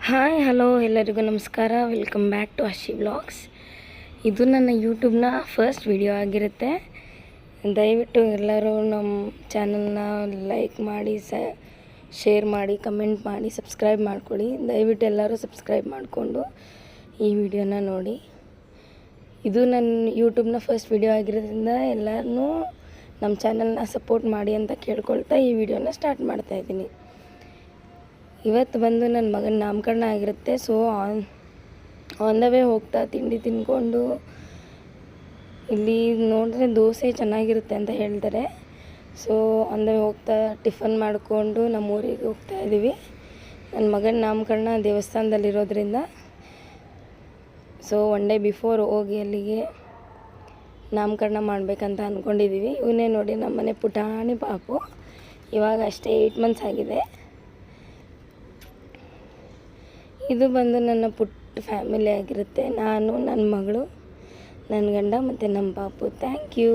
Hi hello ಎಲ್ಲರಿಗೂ ನಮಸ್ಕಾರ. Welcome back to Ashi vlogs. ಇದು ನನ್ನ ಯೂಟ್ಯೂಬ್ನ ಫಸ್ಟ್ ವಿಡಿಯೋ ಆಗಿರುತ್ತೆ. ದಯವಿಟ್ಟು ಎಲ್ಲರೂ ನಮ್ಮ ಚಾನಲ್ನ ಲೈಕ್ ಮಾಡಿ, ಶೇರ್ ಮಾಡಿ, ಕಮೆಂಟ್ ಮಾಡಿ, ಸಬ್ಸ್ಕ್ರೈಬ್ ಮಾಡ್ಕೊಳ್ಳಿ. ದಯವಿಟ್ಟು ಎಲ್ಲರೂ ಸಬ್ಸ್ಕ್ರೈಬ್ ಮಾಡಿಕೊಂಡು ಈ ವಿಡಿಯೋನ ನೋಡಿ. ಇದು ನನ್ನ ಯೂಟ್ಯೂಬ್ನ ಫಸ್ಟ್ ವಿಡಿಯೋ ಆಗಿರೋದ್ರಿಂದ ಎಲ್ಲರೂ ನಮ್ಮ ಚಾನಲ್ನ ಸಪೋರ್ಟ್ ಮಾಡಿ ಅಂತ ಕೇಳ್ಕೊಳ್ತಾ ಈ ವಿಡಿಯೋನ ಸ್ಟಾರ್ಟ್ ಮಾಡ್ತಾಯಿದ್ದೀನಿ. ಇವತ್ತು ಬಂದು ನನ್ನ ಮಗನ ನಾಮಕರಣ ಆಗಿರುತ್ತೆ. ಸೊ ಆನ್ ದ ವೇ ಹೋಗ್ತಾ ತಿಂಡಿ ತಿಂದ್ಕೊಂಡು, ಇಲ್ಲಿ ನೋಡಿದ್ರೆ ದೋಸೆ ಚೆನ್ನಾಗಿರುತ್ತೆ ಅಂತ ಹೇಳ್ತಾರೆ. ಸೊ ಆನ್ ದ ವೇ ಹೋಗ್ತಾ ಟಿಫನ್ ಮಾಡಿಕೊಂಡು ನಮ್ಮ ಊರಿಗೆ ಹೋಗ್ತಾ ಇದ್ದೀವಿ. ನನ್ನ ಮಗನ ನಾಮಕರಣ ದೇವಸ್ಥಾನದಲ್ಲಿರೋದ್ರಿಂದ ಸೊ ಒನ್ ಡೇ ಬಿಫೋರ್ ಹೋಗಿ ಅಲ್ಲಿಗೆ ನಾಮಕರಣ ಮಾಡಬೇಕಂತ ಅಂದ್ಕೊಂಡಿದ್ದೀವಿ. ಇವನ್ನೇ ನೋಡಿ ನಮ್ಮನೆ ಪುಟಾಣಿ ಪಾಪು, ಇವಾಗ ಅಷ್ಟೇ 8 ಮಂತ್ಸ್ ಆಗಿದೆ. ಇದು ಬಂದು ನನ್ನ ಪುಟ್ಟ ಫ್ಯಾಮಿಲಿ ಆಗಿರುತ್ತೆ. ನಾನು, ನನ್ನ ಮಗಳು, ನನ್ನ ಗಂಡ ಮತ್ತು ನಮ್ಮ ಪಾಪು. Thank you.